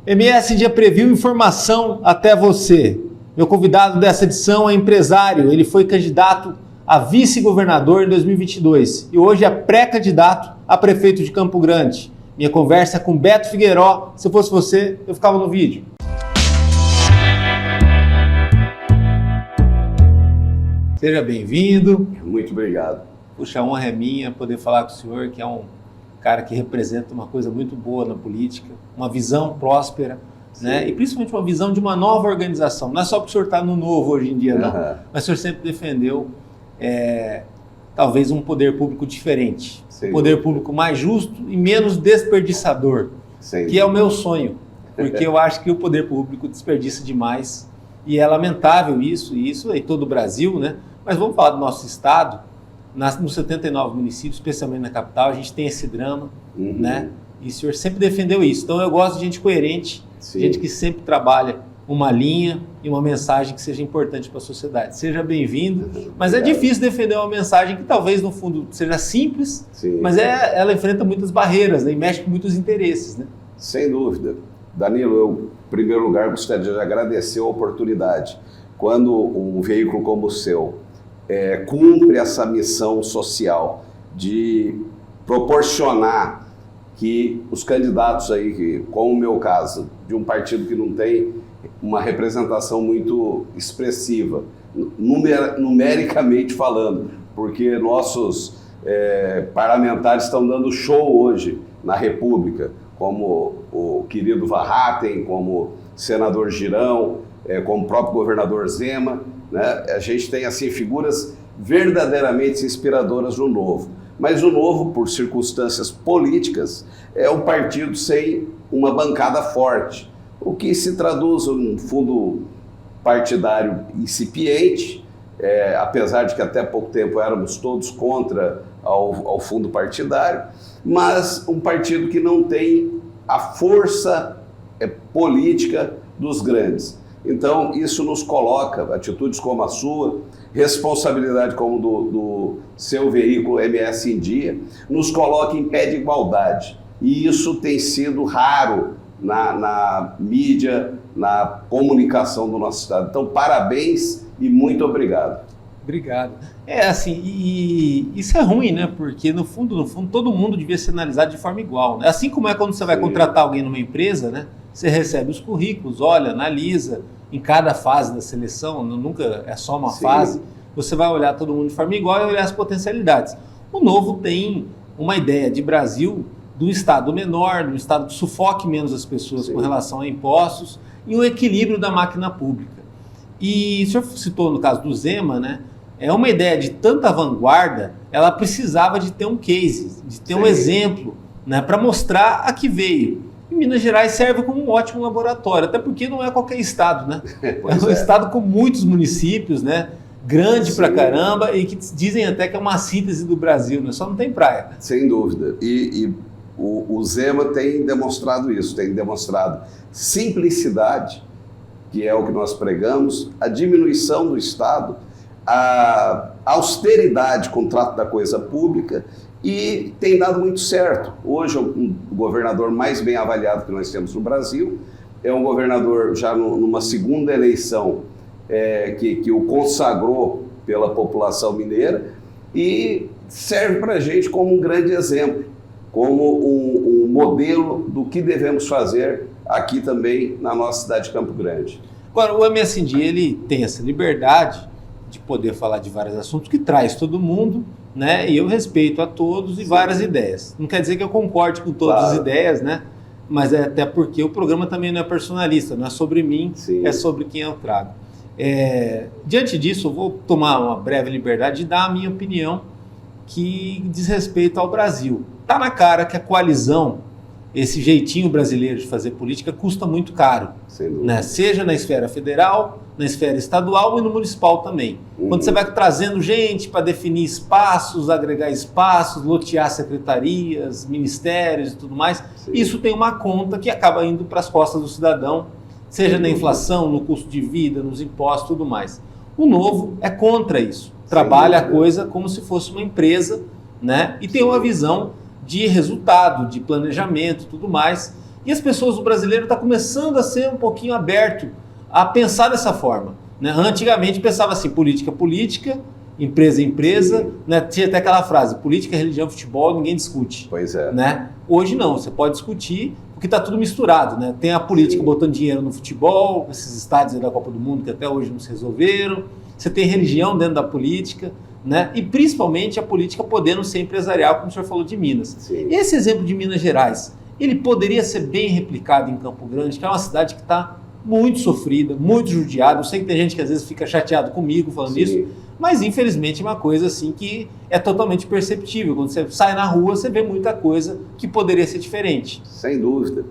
MS Dia Preview, informação até você. Meu convidado dessa edição é empresário. Ele foi candidato a vice-governador em 2022 e hoje é pré-candidato a prefeito de Campo Grande. Minha conversa é com Beto Figueiró. Se eu fosse você, eu ficava no vídeo. Seja bem-vindo. Muito obrigado. Puxa, a honra é minha poder falar com o senhor, que é um cara que representa uma coisa muito boa na política, uma visão próspera, né? E principalmente uma visão de uma nova organização. Não é só porque o senhor está no novo hoje em dia, não. Mas o senhor sempre defendeu talvez um poder público diferente. Um poder público mais justo e menos desperdiçador, que é o meu sonho. Porque eu acho que o poder público desperdiça demais e é lamentável isso em todo o Brasil, né? Mas vamos falar do nosso estado. Nos 79 municípios, especialmente na capital, a gente tem esse drama, né? E o senhor sempre defendeu isso. Então eu gosto de gente coerente, gente que sempre trabalha uma linha e uma mensagem que seja importante para a sociedade. Seja bem-vindo, mas é difícil defender uma mensagem que talvez no fundo seja simples, mas ela enfrenta muitas barreiras, né? E mexe com muitos interesses, né? Sem dúvida. Danilo, eu, em primeiro lugar, gostaria de agradecer a oportunidade. Quando um veículo como o seu cumpre essa missão social de proporcionar que os candidatos aí, como o meu caso, de um partido que não tem uma representação muito expressiva, numericamente falando, porque nossos parlamentares estão dando show hoje na República, como o querido Warraten, como o senador Girão, como o próprio governador Zema, né? A gente tem assim figuras verdadeiramente inspiradoras no Novo. Mas o Novo, por circunstâncias políticas, é um partido sem uma bancada forte, o que se traduz em um fundo partidário incipiente, apesar de que até pouco tempo éramos todos contra ao fundo partidário, mas um partido que não tem a força política dos grandes. Então, isso nos coloca, atitudes como a sua, responsabilidade como do seu veículo MS em Dia, nos coloca em pé de igualdade. E isso tem sido raro na mídia, na comunicação do nosso estado. Então, parabéns e muito obrigado. Obrigado. E isso é ruim, né? Porque, no fundo, todo mundo devia ser analisado de forma igual, né? Assim como é quando você vai contratar alguém numa empresa, né? Você recebe os currículos, olha, analisa em cada fase da seleção, nunca é só uma fase, você vai olhar todo mundo de forma igual e olhar as potencialidades. O Novo tem uma ideia de Brasil, de um estado menor, de um estado que sufoque menos as pessoas com relação a impostos e um equilíbrio da máquina pública. E o senhor citou no caso do Zema, né? É uma ideia de tanta vanguarda, ela precisava de ter um case, de ter um exemplo, né, para mostrar a que veio. E Minas Gerais serve como um ótimo laboratório, até porque não é qualquer estado, né? É um estado com muitos municípios, né? Grande pra caramba e que dizem até que é uma síntese do Brasil, né? Só não tem praia. Sem dúvida. E o Zema tem demonstrado isso, tem demonstrado simplicidade, que é o que nós pregamos, a diminuição do Estado, a austeridade com o trato da coisa pública, e tem dado muito certo. Hoje é o governador mais bem avaliado que nós temos no Brasil, é um governador já numa segunda eleição que o consagrou pela população mineira e serve para a gente como um grande exemplo, como um modelo do que devemos fazer aqui também na nossa cidade de Campo Grande. Agora, o MSD, ele tem essa liberdade de poder falar de vários assuntos que traz todo mundo, né? E eu respeito a todos e várias ideias. Não quer dizer que eu concorde com todas as ideias, né? Mas é até porque o programa também não é personalista, não é sobre mim, é sobre quem eu trago. Diante disso, eu vou tomar uma breve liberdade de dar a minha opinião que diz respeito ao Brasil. Tá na cara que a coalizão, esse jeitinho brasileiro de fazer política, custa muito caro, né? Seja na esfera federal, na esfera estadual e no municipal também. Quando você vai trazendo gente para definir espaços, agregar espaços, lotear secretarias, ministérios e tudo mais, isso tem uma conta que acaba indo para as costas do cidadão, seja na inflação, no custo de vida, nos impostos e tudo mais. O Novo é contra isso. Trabalha a coisa como se fosse uma empresa, né? E tem uma visão de resultado, de planejamento e tudo mais. E as pessoas, o brasileiro está começando a ser um pouquinho aberto a pensar dessa forma, né? Antigamente pensava assim, política, empresa, né? Tinha até aquela frase, política, religião, futebol, ninguém discute. Pois é. Né? Hoje não, você pode discutir, porque está tudo misturado, né? Tem a política botando dinheiro no futebol, esses estádios aí da Copa do Mundo que até hoje não se resolveram, você tem religião dentro da política, né? E principalmente a política podendo ser empresarial, como o senhor falou de Minas. Sim. Esse exemplo de Minas Gerais, ele poderia ser bem replicado em Campo Grande, que é uma cidade que está muito sofrida, muito judiada. Eu sei que tem gente que às vezes fica chateado comigo falando isso, mas infelizmente é uma coisa assim que é totalmente perceptível. Quando você sai na rua, você vê muita coisa que poderia ser diferente. Sem dúvida.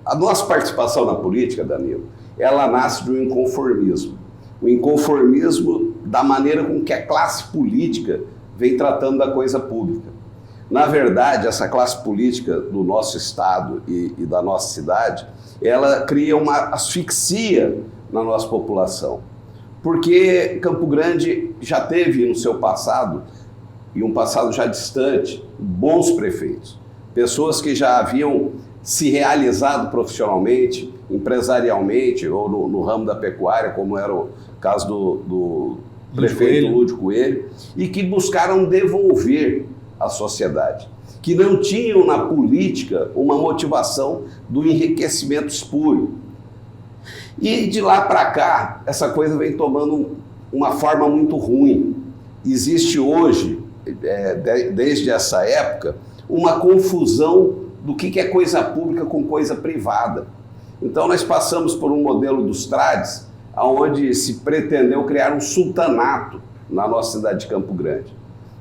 A nossa participação na política, Danilo, ela nasce de um inconformismo. O inconformismo da maneira com que a classe política vem tratando da coisa pública. Na verdade, essa classe política do nosso estado e da nossa cidade, ela cria uma asfixia na nossa população. Porque Campo Grande já teve no seu passado, e um passado já distante, bons prefeitos. Pessoas que já haviam se realizado profissionalmente, empresarialmente, ou no ramo da pecuária, como era o caso do prefeito Lúdio Coelho, e que buscaram devolver à sociedade, que não tinham na política uma motivação do enriquecimento espúrio. E de lá para cá, essa coisa vem tomando uma forma muito ruim. Existe hoje, desde essa época, uma confusão do que é coisa pública com coisa privada. Então nós passamos por um modelo dos trades, onde se pretendeu criar um sultanato na nossa cidade de Campo Grande.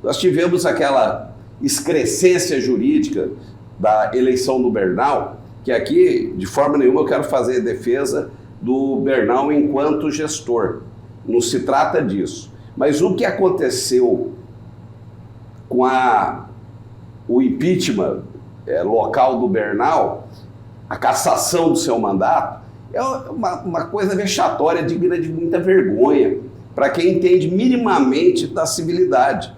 Nós tivemos aquela excrescência jurídica da eleição do Bernal, que aqui, de forma nenhuma, eu quero fazer defesa do Bernal enquanto gestor. Não se trata disso. Mas o que aconteceu com o impeachment local do Bernal, a cassação do seu mandato, é uma coisa vexatória, digna de muita vergonha, para quem entende minimamente da civilidade.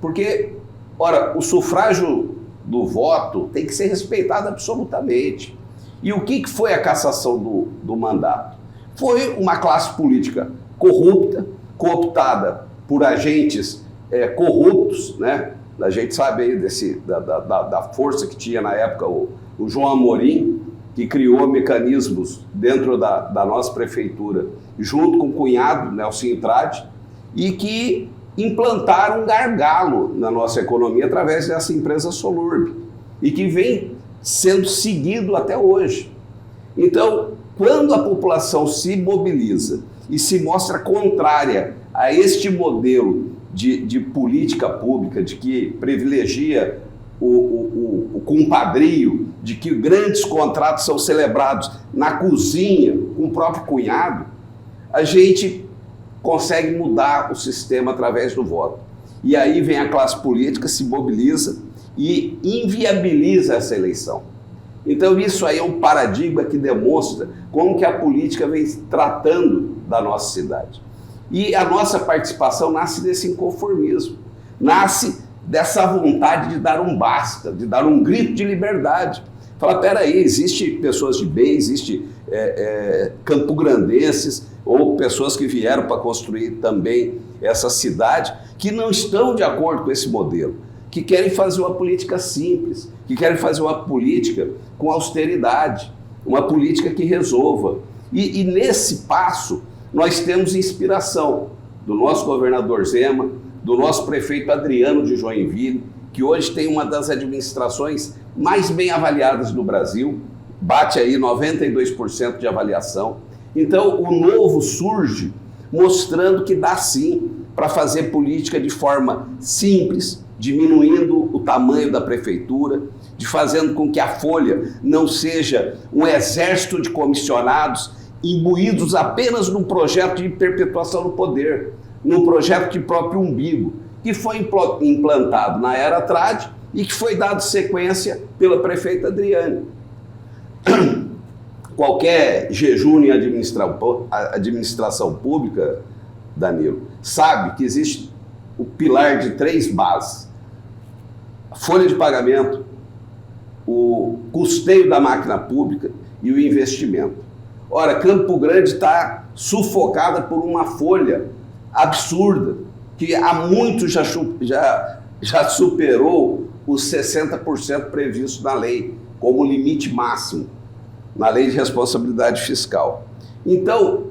Porque, ora, o sufrágio do voto tem que ser respeitado absolutamente. E o que foi a cassação do mandato? Foi uma classe política corrupta, cooptada por agentes corruptos, né? A gente sabe aí da força que tinha na época o João Amorim, que criou mecanismos dentro da nossa prefeitura, junto com o cunhado, Nelson Intrade, e que implantaram um gargalo na nossa economia através dessa empresa Solurb, e que vem sendo seguido até hoje. Então, quando a população se mobiliza e se mostra contrária a este modelo de política pública, de que privilegia o compadrio, de que grandes contratos são celebrados na cozinha com o próprio cunhado, a gente consegue mudar o sistema através do voto. E aí vem a classe política, se mobiliza e inviabiliza essa eleição. Então isso aí é um paradigma que demonstra como que a política vem tratando da nossa cidade. E a nossa participação nasce desse inconformismo, nasce dessa vontade de dar um basta, de dar um grito de liberdade. Fala, peraí, existe pessoas de bem, existe campograndenses ou pessoas que vieram para construir também essa cidade que não estão de acordo com esse modelo, que querem fazer uma política simples, que querem fazer uma política com austeridade, uma política que resolva. E nesse passo nós temos inspiração do nosso governador Zema, do nosso prefeito Adriano de Joinville, que hoje tem uma das administrações mais bem avaliadas do Brasil, bate aí 92% de avaliação. Então o novo surge mostrando que dá sim para fazer política de forma simples, diminuindo o tamanho da prefeitura, de fazendo com que a Folha não seja um exército de comissionados imbuídos apenas num projeto de perpetuação do poder, num projeto de próprio umbigo, que foi implantado na era Trade e que foi dado sequência pela prefeita Adriane. Qualquer jejum em administração pública, Danilo, sabe que existe o pilar de 3 bases: a folha de pagamento, o custeio da máquina pública e o investimento. Ora, Campo Grande está sufocada por uma folha absurda, que há muito já superou os 60% previstos na lei, como limite máximo, na lei de responsabilidade fiscal. Então,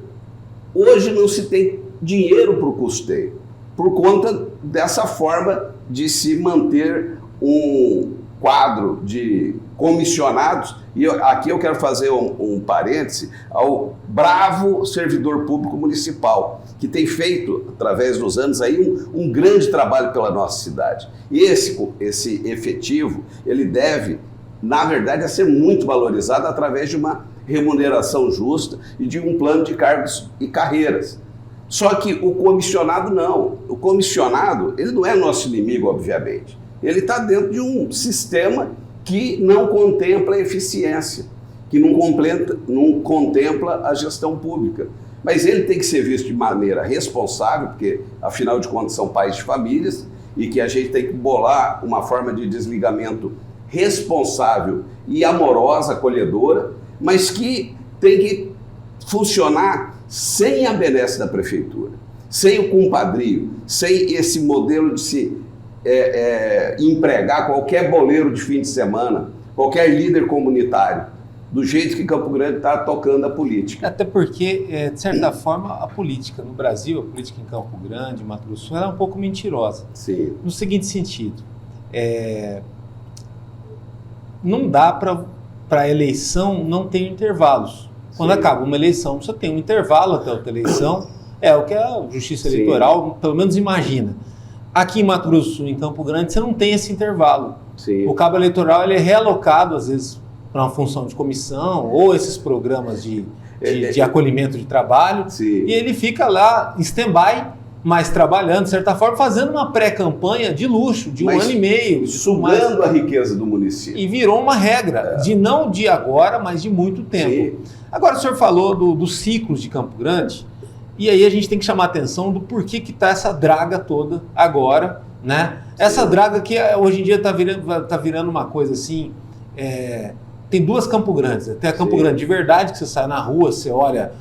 hoje não se tem dinheiro para o custeio, por conta dessa forma de se manter um quadro de comissionados, e aqui eu quero fazer um parêntese ao bravo servidor público municipal, que tem feito, através dos anos, aí, um grande trabalho pela nossa cidade. E esse efetivo, ele deve, na verdade, a ser muito valorizado através de uma remuneração justa e de um plano de cargos e carreiras. Só que o comissionado não. O comissionado, ele não é nosso inimigo, obviamente. Ele está dentro de um sistema que não contempla a eficiência, que não contempla a gestão pública. Mas ele tem que ser visto de maneira responsável, porque, afinal de contas, são pais de famílias, e que a gente tem que bolar uma forma de desligamento responsável e amorosa, acolhedora, mas que tem que funcionar sem a benesse da prefeitura, sem o compadrio, sem esse modelo de se empregar qualquer boleiro de fim de semana, qualquer líder comunitário, do jeito que Campo Grande está tocando a política. Até porque, de certa forma, a política no Brasil, a política em Campo Grande, Mato Grosso do Sul, ela é um pouco mentirosa. Sim. No seguinte sentido, não dá para a eleição não ter intervalos. Quando acaba uma eleição, você tem um intervalo até outra eleição, é o que a Justiça Eleitoral, pelo menos, imagina. Aqui em Mato Grosso do Sul, em Campo Grande, você não tem esse intervalo. Sim. O cabo eleitoral ele é realocado, às vezes, para uma função de comissão, ou esses programas de acolhimento de trabalho, Sim. e ele fica lá em stand-by, mas trabalhando, de certa forma, fazendo uma pré-campanha de luxo, de um ano e meio. Sugando a riqueza do município. E virou uma regra, não de agora, mas de muito tempo. Sim. Agora, o senhor falou dos ciclos de Campo Grande, e aí a gente tem que chamar a atenção do porquê que está essa draga toda agora, né? Essa draga que hoje em dia está virando uma coisa assim, tem duas Campo Grandes. Tem a Campo Grande de verdade, que você sai na rua, você olha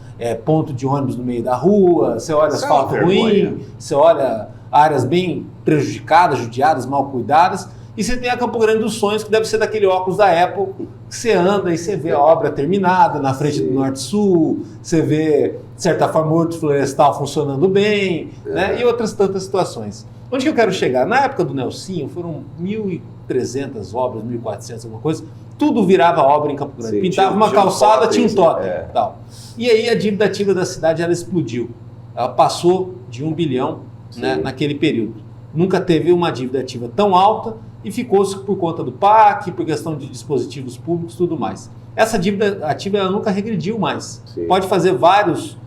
ponto de ônibus no meio da rua, você olha asfalto ruim, você olha áreas bem prejudicadas, judiadas, mal cuidadas. E você tem a Campo Grande dos Sonhos, que deve ser daquele óculos da Apple, que você anda e você vê a obra terminada na frente do Norte-Sul, você vê, de certa forma, o horto florestal funcionando bem, né? E outras tantas situações. Onde que eu quero chegar? Na época do Nelsinho, foram 1.300 obras, 1.400, alguma coisa, tudo virava obra em Campo Grande. Sim, pintava uma calçada, tinha um totem. Tal. E aí a dívida ativa da cidade ela explodiu. Ela passou de 1 bilhão, né, naquele período. Nunca teve uma dívida ativa tão alta e ficou-se por conta do PAC, por questão de dispositivos públicos e tudo mais. Essa dívida ativa ela nunca regrediu mais. Sim. Pode fazer vários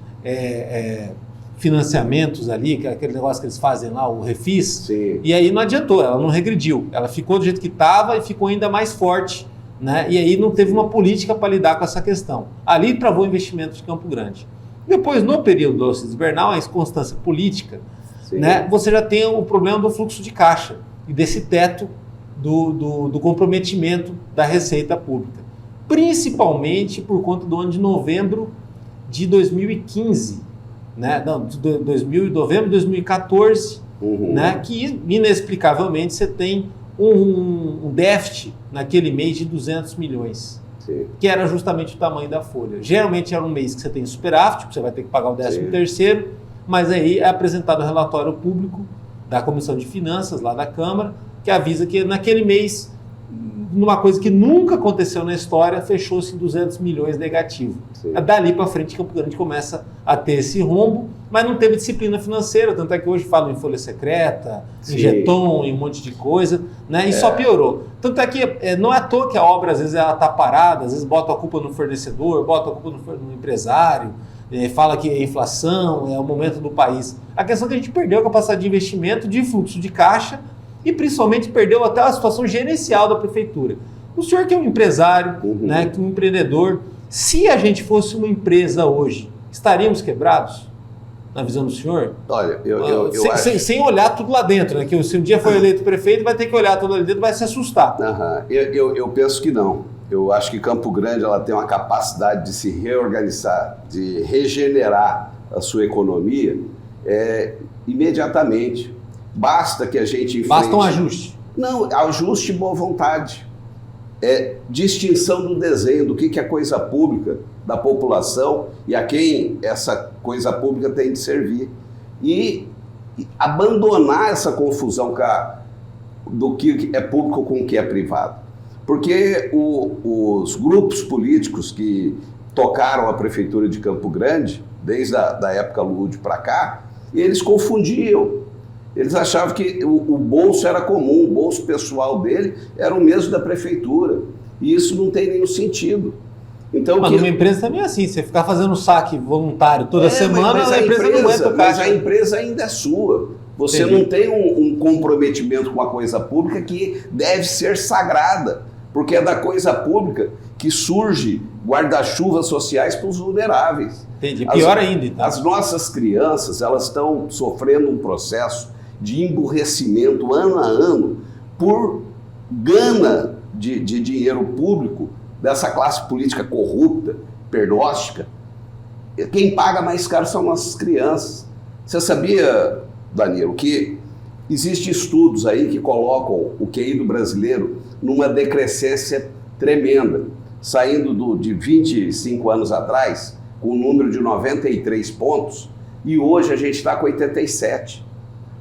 financiamentos ali, que é aquele negócio que eles fazem lá, o Refis, Sim. e aí não adiantou, ela não regrediu. Ela ficou do jeito que estava e ficou ainda mais forte, né? E aí não teve uma política para lidar com essa questão. Ali travou o investimento de Campo Grande. Depois, no período do auxílio invernal, a inconstância política, né, você já tem o problema do fluxo de caixa e desse teto do comprometimento da receita pública. Principalmente por conta do ano de novembro de 2015, né? Não, novembro de 2014, né? Que inexplicavelmente você tem um déficit naquele mês de 200 milhões, Sim. que era justamente o tamanho da folha. Geralmente era um mês que você tem superávit, você vai ter que pagar o 13º, mas aí é apresentado o relatório público da Comissão de Finanças, lá da Câmara, que avisa que naquele mês, numa coisa que nunca aconteceu na história, fechou-se em 200 milhões negativo. Sim. Dali para frente, Campo Grande começa a ter esse rombo, mas não teve disciplina financeira, tanto é que hoje falam em folha secreta, em jeton, em um monte de coisa, né? E só piorou. Tanto é que não é à toa que a obra, às vezes, ela está parada, às vezes bota a culpa no fornecedor, bota a culpa no empresário, fala que é inflação, é o momento do país. A questão é que a gente perdeu a capacidade de investimento, de fluxo de caixa, e principalmente perdeu até a situação gerencial da prefeitura. O senhor que é um empresário, né, que é um empreendedor, se a gente fosse uma empresa hoje, estaríamos quebrados? na visão do senhor? Olha, eu acho... sem olhar tudo lá dentro, né? Que se um dia for eleito prefeito, vai ter que olhar tudo lá dentro, vai se assustar. Eu penso que não. Eu acho que Campo Grande ela tem uma capacidade de se reorganizar, de regenerar a sua economia imediatamente. Basta que a gente enfrente... Basta um ajuste. Não, ajuste e boa vontade. Distinção do desenho, do que é coisa pública da população e a quem essa coisa pública tem de servir. E abandonar essa confusão do que é público com o que é privado. Porque os grupos políticos que tocaram a Prefeitura de Campo Grande, desde a época Lúdio para cá, eles confundiam. Eles achavam que o bolso era comum, o bolso pessoal dele era o mesmo da Prefeitura. E isso não tem nenhum sentido. Então, mas numa empresa também é assim, você ficar fazendo saque voluntário toda semana, mas a empresa não aguenta o caixa. Mas a empresa ainda é sua. Você não tem um comprometimento com a coisa pública que deve ser sagrada, porque é da coisa pública que surge guarda-chuvas sociais para os vulneráveis. Entendi. Pior ainda. Então. As nossas crianças, elas estão sofrendo um processo de emburrecimento ano a ano por gana de dinheiro público dessa classe política corrupta, pernóstica. Quem paga mais caro são nossas crianças. Você sabia, Danilo, que existem estudos aí que colocam o QI do brasileiro numa decrescência tremenda, saindo de 25 anos atrás, com um número de 93 pontos, e hoje a gente está com 87.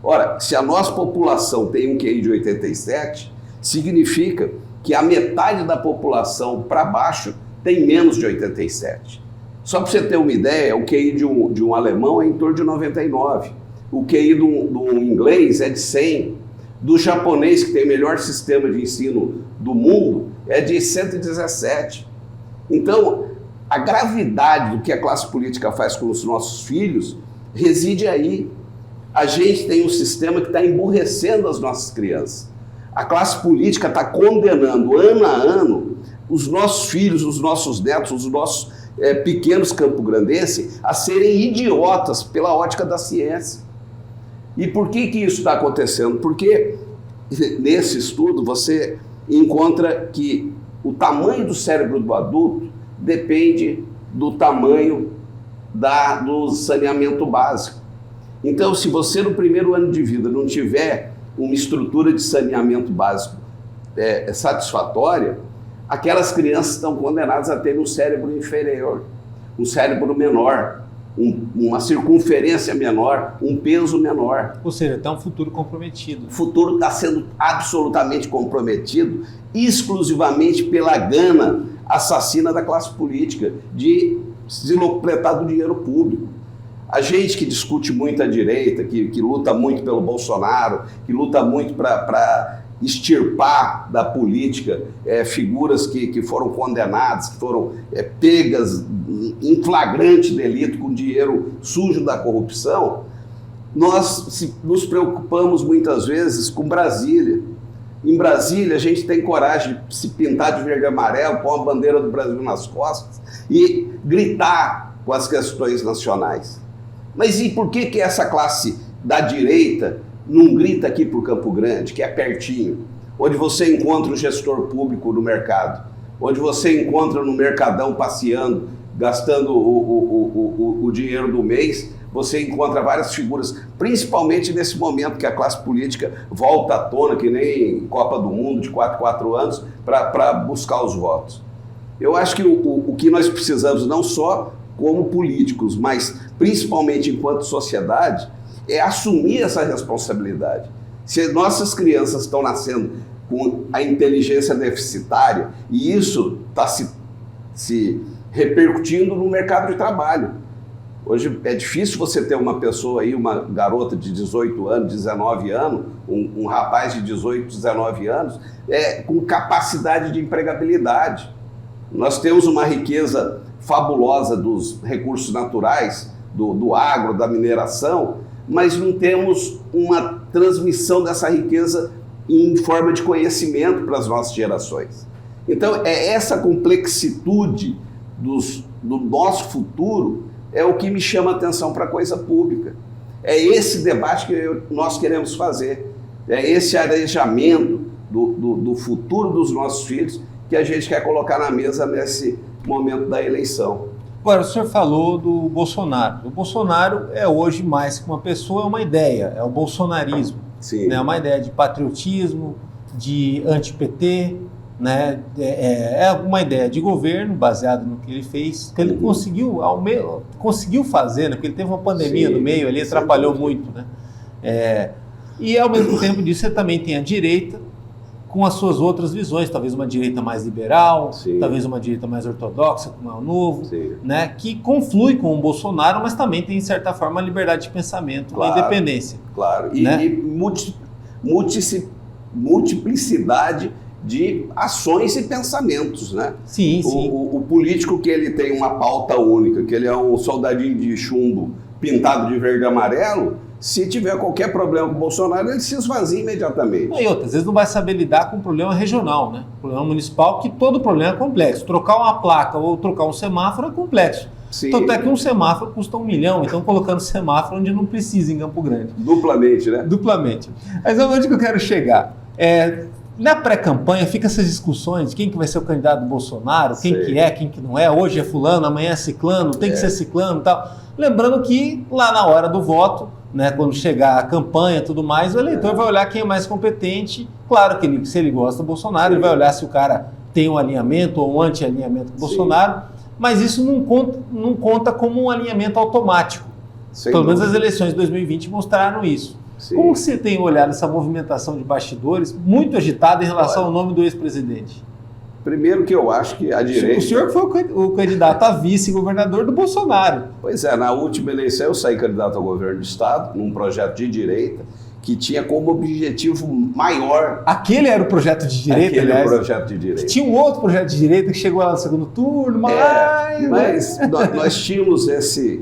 Ora, se a nossa população tem um QI de 87, significa que a metade da população para baixo tem menos de 87. Só para você ter uma ideia, o QI de um alemão é em torno de 99. O QI do inglês é de 100. Do japonês, que tem o melhor sistema de ensino do mundo, é de 117. Então, a gravidade do que a classe política faz com os nossos filhos reside aí. A gente tem um sistema que está emburrecendo as nossas crianças. A classe política está condenando ano a ano os nossos filhos, os nossos netos, os nossos pequenos campograndenses a serem idiotas pela ótica da ciência. E por que isso está acontecendo? Porque nesse estudo você encontra que o tamanho do cérebro do adulto depende do tamanho do saneamento básico. Então, se você no primeiro ano de vida não tiver uma estrutura de saneamento básico satisfatória, aquelas crianças estão condenadas a ter um cérebro inferior, um cérebro menor, uma circunferência menor, um peso menor. Ou seja, está um futuro comprometido. O futuro está sendo absolutamente comprometido exclusivamente pela gana assassina da classe política de se locupletar do dinheiro público. A gente que discute muito a direita, que luta muito pelo Bolsonaro, que luta muito para extirpar da política figuras que foram condenadas, que foram pegas em flagrante delito com dinheiro sujo da corrupção, nós nos preocupamos muitas vezes com Brasília. Em Brasília, a gente tem coragem de se pintar de verde e amarelo, pôr a bandeira do Brasil nas costas e gritar com as questões nacionais. Mas e por que essa classe da direita não grita aqui por Campo Grande, que é pertinho, onde você encontra o gestor público no mercado, onde você encontra no mercadão passeando, gastando o dinheiro do mês, você encontra várias figuras, principalmente nesse momento que a classe política volta à tona, que nem Copa do Mundo de 4 em 4 anos, para buscar os votos. Eu acho que o que nós precisamos, não só como políticos, mas principalmente enquanto sociedade, é assumir essa responsabilidade. Se nossas crianças estão nascendo com a inteligência deficitária, e isso está se repercutindo no mercado de trabalho. Hoje é difícil você ter uma pessoa aí, uma garota de 18 anos, 19 anos, um rapaz de 18, 19 anos, com capacidade de empregabilidade. Nós temos uma riqueza fabulosa dos recursos naturais, do agro, da mineração, mas não temos uma transmissão dessa riqueza em forma de conhecimento para as nossas gerações. Então, é essa complexitude do nosso futuro é o que me chama a atenção para a coisa pública. É esse debate que nós queremos fazer. É esse arejamento do futuro dos nossos filhos que a gente quer colocar na mesa nesse momento da eleição. Agora, o senhor falou do Bolsonaro. O Bolsonaro é hoje mais que uma pessoa, é uma ideia, é o bolsonarismo. Sim. Né? É uma ideia de patriotismo, de anti-PT, né? É uma ideia de governo baseado no que ele fez, que ele conseguiu fazer, né? Porque ele teve uma pandemia no meio, ele atrapalhou muito. Né? E ao mesmo tempo disso, você também tem a direita, com as suas outras visões, talvez uma direita mais liberal, talvez uma direita mais ortodoxa, como é o Novo, né, que conflui com o Bolsonaro, mas também tem, de certa forma, a liberdade de pensamento, a independência. Claro, né? E multiplicidade de ações e pensamentos, né? Sim. O político que ele tem uma pauta única, que ele é um soldadinho de chumbo pintado de verde e amarelo, se tiver qualquer problema com o Bolsonaro, ele se esvazia imediatamente. E outras vezes não vai saber lidar com um problema regional, né? Problema municipal, que todo problema é complexo. Trocar uma placa ou trocar um semáforo é complexo. Tanto é que um semáforo custa 1 milhão, então colocando semáforo onde não precisa em Campo Grande. Duplamente, né? Duplamente. Mas onde que eu quero chegar? Na pré-campanha fica essas discussões de quem que vai ser o candidato do Bolsonaro, quem que não é, hoje é fulano, amanhã é ciclano, tem que ser ciclano e tal. Lembrando que lá na hora do voto, né, quando chegar a campanha e tudo mais, o eleitor vai olhar quem é mais competente. Claro que se ele gosta do Bolsonaro, ele vai olhar se o cara tem um alinhamento ou um anti-alinhamento com o Bolsonaro, mas isso não conta como um alinhamento automático. Pelo menos as eleições de 2020 mostraram isso. Como você tem olhado essa movimentação de bastidores muito agitada em relação ao nome do ex-presidente? Primeiro que eu acho que a direita... O senhor foi o candidato a vice-governador do Bolsonaro. Pois é, na última eleição eu saí candidato ao governo do estado, num projeto de direita, que tinha como objetivo maior... Aquele era o projeto de direita, Aquele era o projeto de direita. Tinha um outro projeto de direita que chegou lá no segundo turno, mas nós tínhamos esse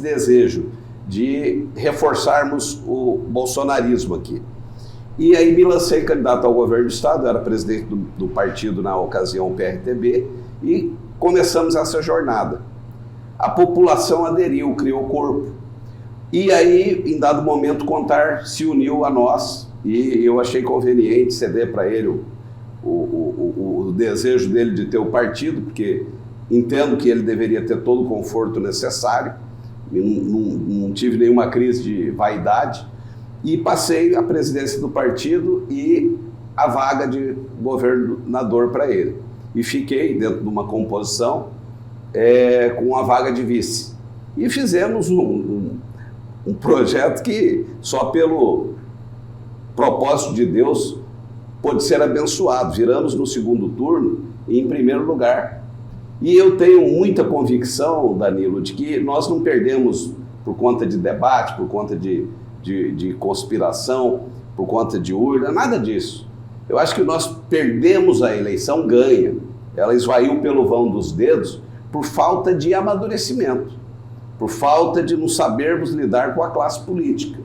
desejo de reforçarmos o bolsonarismo aqui. E aí me lancei candidato ao governo do estado, eu era presidente do partido na ocasião, o PRTB, e começamos essa jornada. A população aderiu, criou corpo. E aí, em dado momento, Contar se uniu a nós, e eu achei conveniente ceder para ele o desejo dele de ter o partido, porque entendo que ele deveria ter todo o conforto necessário, não tive nenhuma crise de vaidade, e passei a presidência do partido e a vaga de governador para ele. E fiquei dentro de uma composição com a vaga de vice. E fizemos um projeto que só pelo propósito de Deus pôde ser abençoado. Viramos no segundo turno e em primeiro lugar. E eu tenho muita convicção, Danilo, de que nós não perdemos por conta de debate, por conta de conspiração, por conta de urna, nada disso. Eu acho que nós perdemos a eleição ganha. Ela esvaiu pelo vão dos dedos por falta de amadurecimento, por falta de não sabermos lidar com a classe política,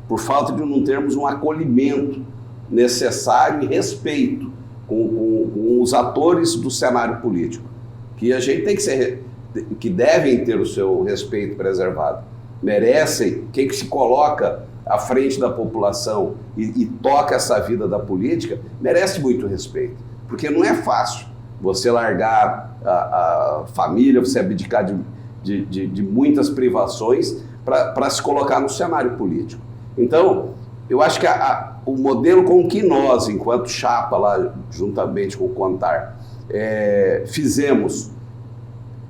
por falta de não termos um acolhimento necessário e respeito com os atores do cenário político, que a gente tem que devem ter o seu respeito preservado. Merecem, quem que se coloca à frente da população e toca essa vida da política, merece muito respeito, porque não é fácil você largar a família, você abdicar de muitas privações para se colocar no cenário político. Então, eu acho que o modelo com que nós, enquanto chapa lá, juntamente com o Contar, fizemos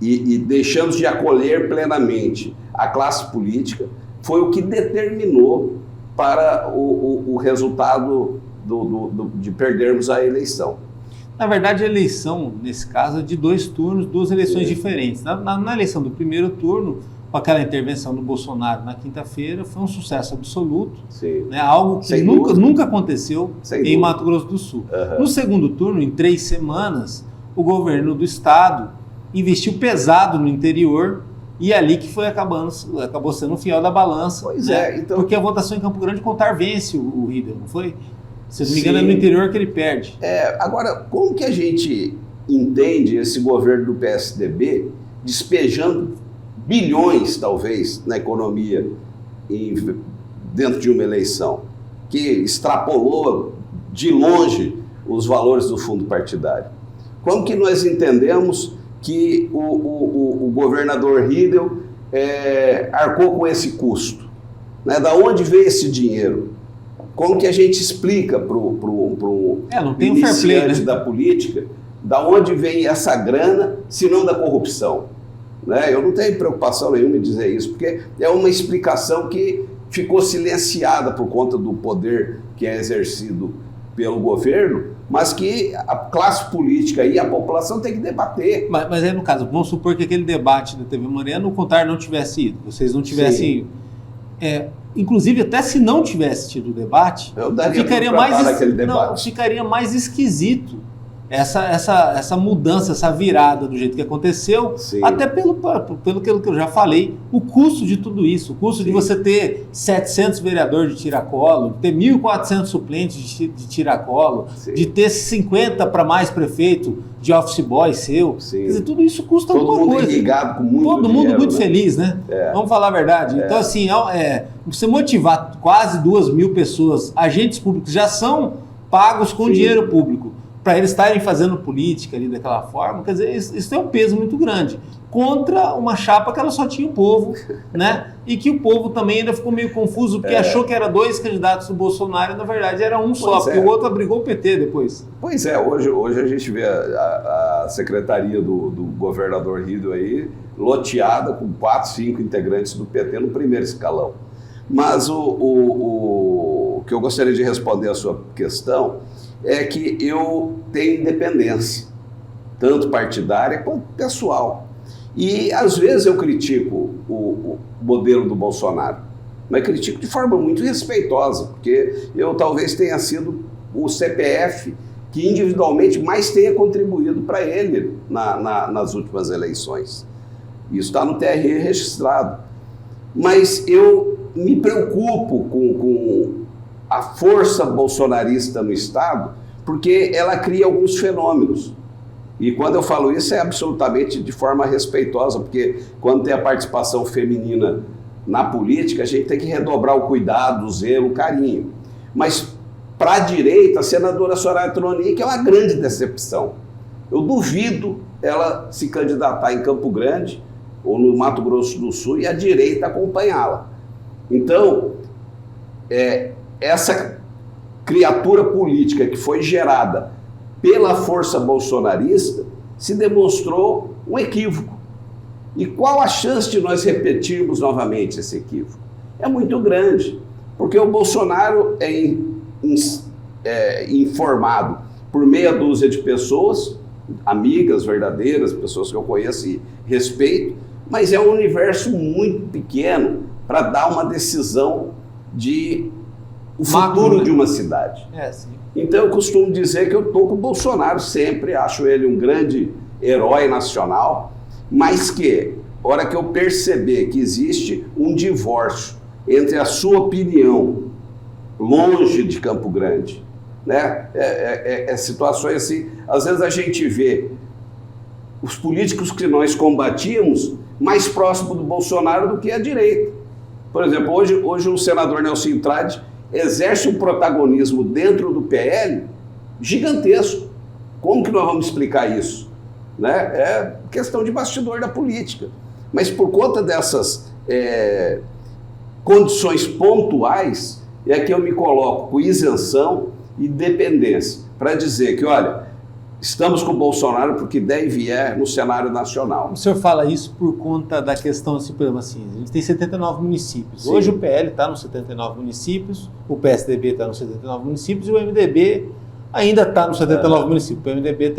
e deixamos de acolher plenamente a classe política, foi o que determinou para o resultado de perdermos a eleição. Na verdade, a eleição, nesse caso, é de 2 turnos, 2 eleições diferentes. Na eleição do primeiro turno, com aquela intervenção do Bolsonaro na quinta-feira, foi um sucesso absoluto, né? Algo que nunca aconteceu em Mato Grosso do Sul. No segundo turno, em 3 semanas, o governo do estado investiu pesado no interior, e ali que acabou sendo o fiel da balança. Pois né? Então... Porque a votação em Campo Grande, Contar vence o Riedel, não foi? Se não me engano, é no interior que ele perde. Agora, como que a gente entende esse governo do PSDB despejando bilhões, talvez, na economia dentro de uma eleição, que extrapolou de longe os valores do fundo partidário. Como que nós entendemos que o governador Riedel arcou com esse custo? Né? Da onde veio esse dinheiro? Como que a gente explica para o iniciante da política da onde vem essa grana, se não da corrupção? Né? Eu não tenho preocupação nenhuma em dizer isso, porque é uma explicação que ficou silenciada por conta do poder que é exercido pelo governo, mas que a classe política e a população tem que debater. Mas aí, no caso, vamos supor que aquele debate da TV Manhã, no contrário, não tivesse ido, vocês não tivessem ido. Inclusive, até se não tivesse tido o debate, ficaria mais esquisito essa mudança, essa virada do jeito que aconteceu, Sim. até pelo que eu já falei, o custo de tudo isso, o custo Sim. de você ter 700 vereadores de tiracolo, de ter 1.400 suplentes de tiracolo, Sim. de ter 50 para mais prefeito de office boy seu, Sim. quer dizer, tudo isso custa alguma coisa. Todo mundo irrigado com muito Todo dinheiro, mundo muito né? feliz, né? Vamos falar a verdade. Então, assim, você motivar quase 2.000 pessoas, agentes públicos já são pagos com Sim. dinheiro público, para eles estarem fazendo política ali daquela forma, quer dizer, isso tem um peso muito grande, contra uma chapa que ela só tinha o povo, né? E que o povo também ainda ficou meio confuso, porque achou que era 2 candidatos do Bolsonaro e na verdade era um só, porque o outro abrigou o PT depois. Pois é, hoje a gente vê a secretaria do governador Riedel aí loteada com 4, 5 integrantes do PT no primeiro escalão. Mas o que eu gostaria de responder a sua questão é que eu tenho independência, tanto partidária quanto pessoal. E, às vezes, eu critico o modelo do Bolsonaro, mas critico de forma muito respeitosa, porque eu talvez tenha sido o CPF que individualmente mais tenha contribuído para ele nas últimas eleições. Isso está no TRE registrado. Mas eu me preocupo com a força bolsonarista no Estado, porque ela cria alguns fenômenos. E quando eu falo isso é absolutamente de forma respeitosa, porque quando tem a participação feminina na política, a gente tem que redobrar o cuidado, o zelo, o carinho. Mas para a direita, a senadora Soraya Tronic é uma grande decepção. Eu duvido ela se candidatar em Campo Grande ou no Mato Grosso do Sul e a direita acompanhá-la. Então, essa criatura política que foi gerada pela força bolsonarista se demonstrou um equívoco. E qual a chance de nós repetirmos novamente esse equívoco? É muito grande, porque o Bolsonaro é informado por meia dúzia de pessoas, amigas verdadeiras, pessoas que eu conheço e respeito, mas é um universo muito pequeno para dar uma decisão de o futuro de uma cidade. Então eu costumo dizer que eu estou com o Bolsonaro sempre, acho ele um grande herói nacional, mas que, a hora que eu perceber que existe um divórcio entre a sua opinião longe de Campo Grande, né? Situações assim, às vezes a gente vê os políticos que nós combatíamos mais próximo do Bolsonaro do que a direita. Por exemplo, hoje o senador Nelson Trade exerce um protagonismo dentro do PL gigantesco. Como que nós vamos explicar isso? Né? É questão de bastidor da política. Mas por conta dessas condições pontuais, é que eu me coloco com isenção e dependência, para dizer que, olha, estamos com o Bolsonaro porque der e vier no cenário nacional. O senhor fala isso por conta da questão, assim, a gente tem 79 municípios. Sim. Hoje o PL está nos 79 municípios, o PSDB está nos 79 municípios e o MDB ainda está nos 79 municípios. O MDB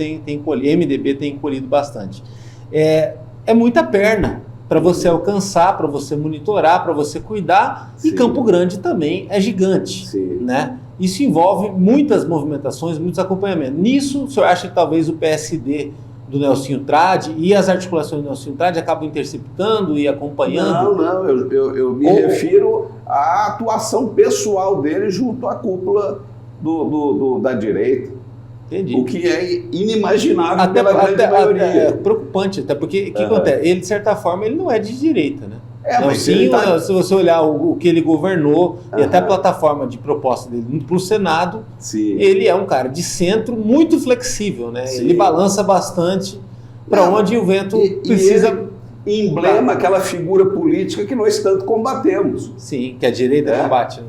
tem encolhido bastante. É muita perna para você alcançar, para você monitorar, para você cuidar. Sim. E Campo Grande também é gigante. Sim. Né? Isso envolve muitas movimentações, muitos acompanhamentos. Nisso, o senhor acha que talvez o PSD do Nelsinho Trade e as articulações do Nelsinho Trade acabam interceptando e acompanhando? Não, eu me refiro à atuação pessoal dele junto à cúpula da direita. Entendi. O que é inimaginável pela grande maioria. É preocupante, até porque o que acontece? Ele, de certa forma, ele não é de direita, né? Mas sim, se você olhar o que ele governou e até a plataforma de proposta dele para o Senado, ele é um cara de centro muito flexível, né? Ele balança bastante para onde o vento precisa. E emblema aquela figura política que nós tanto combatemos. Sim, que a direita combate.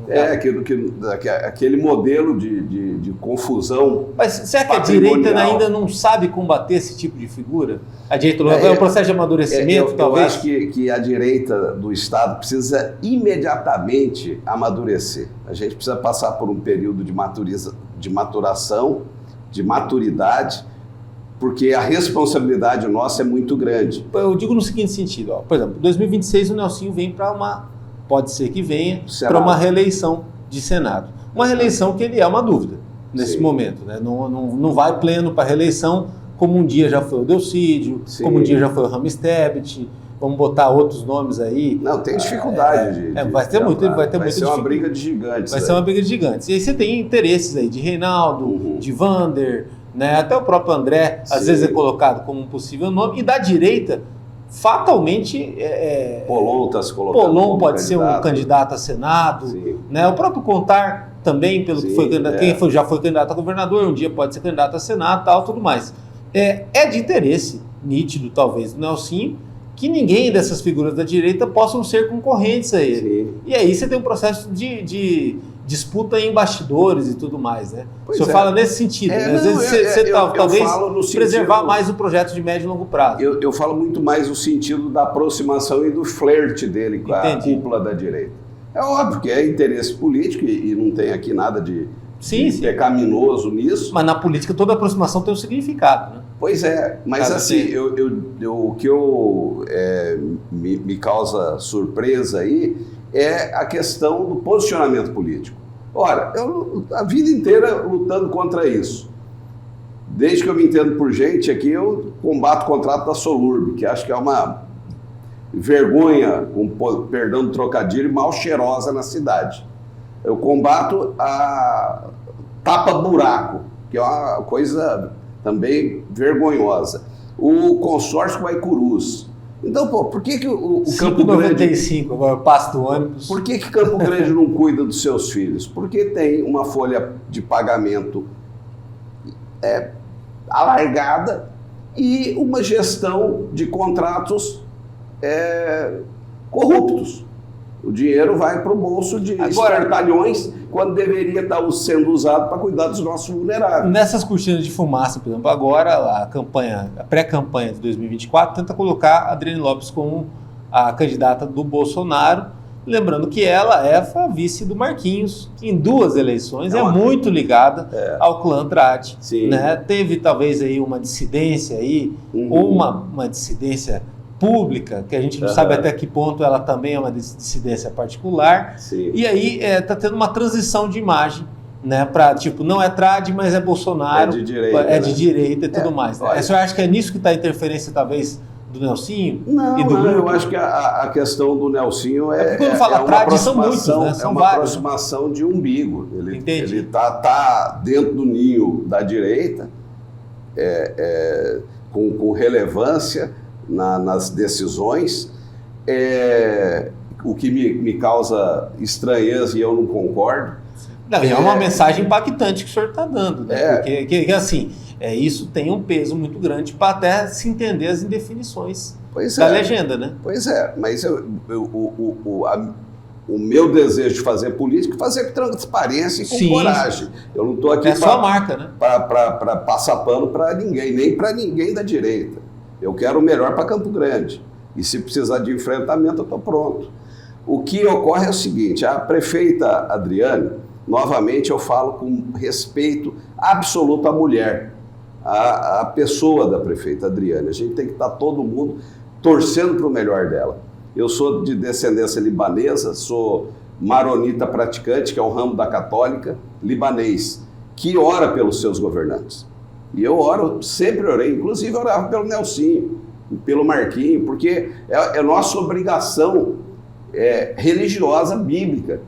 Aquele modelo de confusão. Mas será que a direita ainda não sabe combater esse tipo de figura? A direita é um processo de amadurecimento, talvez? Eu acho que a direita do Estado precisa imediatamente amadurecer. A gente precisa passar por um período de maturação, de maturidade, porque a responsabilidade nossa é muito grande. Eu digo no seguinte sentido, por exemplo, em 2026 o Nelsinho vem pode ser que venha para uma reeleição de Senado. Uma reeleição que ele é uma dúvida nesse momento, né? Não vai pleno para a reeleição, como um dia já foi o Delcídio, como um dia já foi o Ramstebet, vamos botar outros nomes aí. Não, tem dificuldade. Vai ter muita Vai ser uma briga de gigantes. Vai ser uma briga de gigantes. E aí você tem interesses aí de Reinaldo, de Vander, né? Até o próprio André, às vezes é colocado como um possível nome, e da direita, fatalmente... Polon está se colocando Polon pode ser um candidato a Senado, né? O próprio Contar também, pelo que foi candidato, já foi candidato a governador, um dia pode ser candidato a Senado, tal, tudo mais. É de interesse nítido, talvez, do Nelsinho, que ninguém dessas figuras da direita possam ser concorrentes a ele. E aí você tem um processo de disputa em bastidores e tudo mais, né? O senhor fala nesse sentido, né? Às vezes você talvez preservar mais o projeto de médio e longo prazo. Eu falo muito mais no sentido da aproximação e do flerte dele com a cúpula da direita. É óbvio que é interesse político e não tem aqui nada de pecaminoso nisso. Mas na política toda aproximação tem um significado, né? Pois é, mas assim, o que me causa surpresa aí é a questão do posicionamento político. Ora, eu a vida inteira lutando contra isso. Desde que eu me entendo por gente aqui, eu combato o contrato da Solurb, que acho que é uma vergonha, com perdão do trocadilho, mal cheirosa na cidade. Eu combato a tapa-buraco, que é uma coisa também vergonhosa. O consórcio com a Icurus. Então, por que o Campo Grande... 5,95, agora eu passo do ônibus. Por que Campo Grande não cuida dos seus filhos? Porque tem uma folha de pagamento alargada e uma gestão de contratos corruptos. O dinheiro vai para o bolso de espertalhões quando deveria estar sendo usado para cuidar dos nossos vulneráveis. Nessas cortinas de fumaça, por exemplo, agora a pré-campanha de 2024 tenta colocar a Adriane Lopes como a candidata do Bolsonaro, lembrando que ela é a vice do Marquinhos em 2 eleições, muito ligada ao clã Andrade. Né? Teve talvez aí uma dissidência aí, ou uma dissidência pública, que a gente não sabe até que ponto ela também é uma dissidência particular. E aí está tendo uma transição de imagem, né, para não é trad, mas é Bolsonaro, de direita e tudo mais. Né? Você acha que é nisso que está a interferência, talvez, do Nelsinho? Não, eu acho que a questão do Nelsinho quando fala trad, são muitos, né? São uma vários. aproximação de umbigo. Ele tá dentro do ninho da direita, com relevância nas decisões, o que me causa estranheza e eu não concordo. Não, é uma mensagem impactante que o senhor está dando, né? Porque assim, isso tem um peso muito grande para até se entender as indefinições da legenda, né? Pois é, mas o meu desejo de fazer política é fazer com transparência e com coragem. Eu não estou aqui sua marca, né? para passar pano para ninguém, nem para ninguém da direita. Eu quero o melhor para Campo Grande. E se precisar de enfrentamento, eu estou pronto. O que ocorre é o seguinte, a prefeita Adriane, novamente eu falo com respeito absoluto à mulher, à pessoa da prefeita Adriane. A gente tem que estar todo mundo torcendo para o melhor dela. Eu sou de descendência libanesa, sou maronita praticante, que é o ramo da católica, libanês, que ora pelos seus governantes. E eu sempre orei, inclusive orava pelo Nelsinho, pelo Marquinho, porque é nossa obrigação religiosa, bíblica,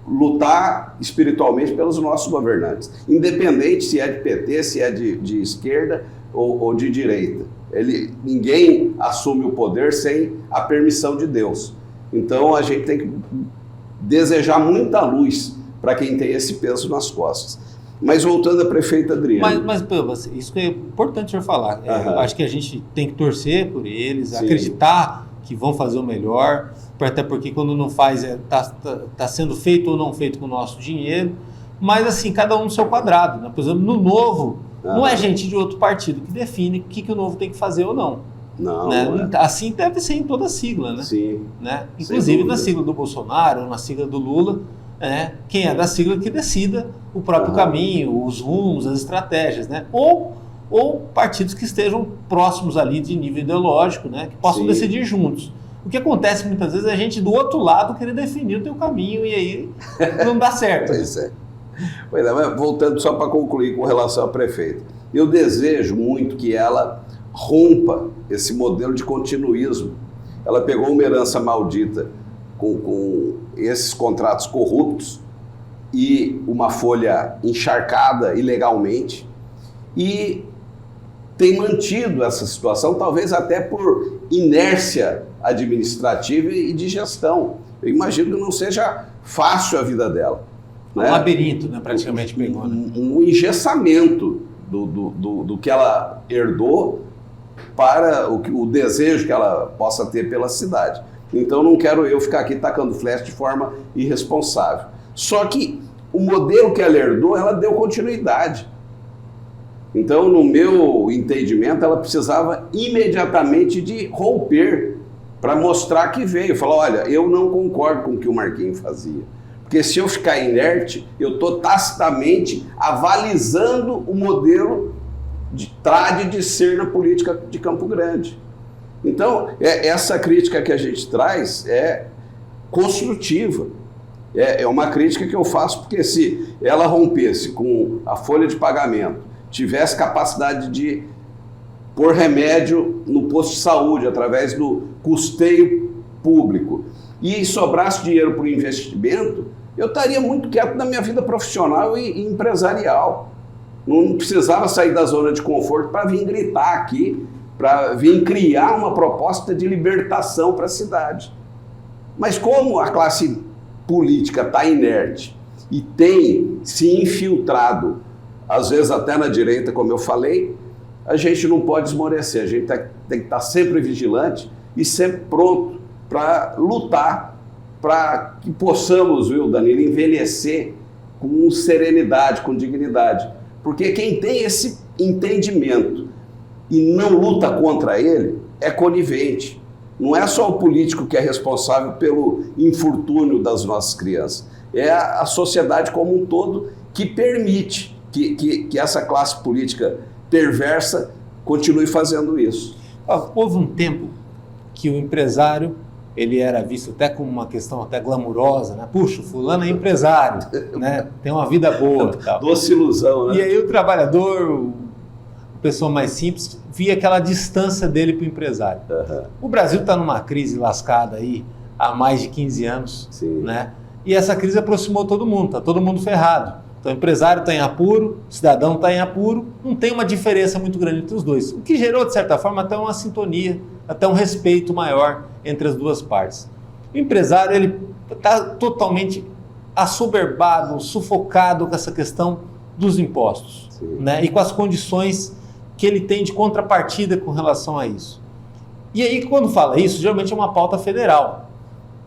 lutar espiritualmente pelos nossos governantes, independente se é de PT, se é de esquerda ou de direita. Ninguém assume o poder sem a permissão de Deus. Então a gente tem que desejar muita luz para quem tem esse peso nas costas. Mas voltando à prefeita Adriana. Mas isso que é importante o senhor falar. Eu acho que a gente tem que torcer por eles, Sim. Acreditar que vão fazer o melhor, até porque quando não faz, tá sendo feito ou não feito com o nosso dinheiro. Mas assim, cada um no seu quadrado, né? Por exemplo, no Novo, não é gente de outro partido que define o que o Novo tem que fazer ou não. Não, né? Assim deve ser em toda a sigla, né? Sim. Né? Inclusive na sigla do Bolsonaro, ou na sigla do Lula, quem é da sigla que decida o próprio caminho, os rumos, as estratégias, né? Ou partidos que estejam próximos ali de nível ideológico, né? Que possam decidir juntos. O que acontece muitas vezes é a gente do outro lado querer definir o teu caminho e aí não dá certo. Pois é, mas voltando só para concluir com relação à prefeita, eu desejo muito que ela rompa esse modelo de continuismo. Ela pegou uma herança maldita com esses contratos corruptos e uma folha encharcada ilegalmente e tem mantido essa situação, talvez até por inércia administrativa e de gestão. Eu imagino que não seja fácil a vida dela. Um labirinto, né? Praticamente pegou, né? Um engessamento do que ela herdou para o desejo que ela possa ter pela cidade. Então não quero eu ficar aqui tacando flecha de forma irresponsável. Só que o modelo que ela herdou, ela deu continuidade. Então, no meu entendimento, ela precisava imediatamente de romper para mostrar que veio. Falar, olha, eu não concordo com o que o Marquinhos fazia. Porque se eu ficar inerte, eu estou tacitamente avalizando o modelo de ser na política de Campo Grande. Então, essa crítica que a gente traz é construtiva. É uma crítica que eu faço porque se ela rompesse com a folha de pagamento, tivesse capacidade de pôr remédio no posto de saúde através do custeio público e sobrasse dinheiro para o investimento, eu estaria muito quieto na minha vida profissional e empresarial. Não precisava sair da zona de conforto para vir gritar aqui, para vir criar uma proposta de libertação para a cidade. Mas como a classe política está inerte e tem se infiltrado, às vezes até na direita, como eu falei, a gente não pode esmorecer, a gente tem que estar sempre vigilante e sempre pronto para lutar, para que possamos, viu, Danilo, envelhecer com serenidade, com dignidade. Porque quem tem esse entendimento e não luta contra ele é conivente. Não é só o político que é responsável pelo infortúnio das nossas crianças, é a sociedade como um todo que permite que essa classe política perversa continue fazendo isso. Houve um tempo que o empresário ele era visto até como uma questão até glamurosa, né? Puxa, fulano é empresário, né? Tem uma vida boa. Tal. Doce ilusão, né? E aí o trabalhador, a pessoa mais simples, via aquela distância dele para o empresário. O Brasil está numa crise lascada aí há mais de 15 anos, né? E essa crise aproximou todo mundo, está todo mundo ferrado. Então o empresário está em apuro, o cidadão está em apuro, não tem uma diferença muito grande entre os dois. O que gerou, de certa forma, até uma sintonia, até um respeito maior entre as duas partes. O empresário ele está totalmente assoberbado, sufocado com essa questão dos impostos, né? E com as condições que ele tem de contrapartida com relação a isso. E aí, quando fala isso, geralmente é uma pauta federal.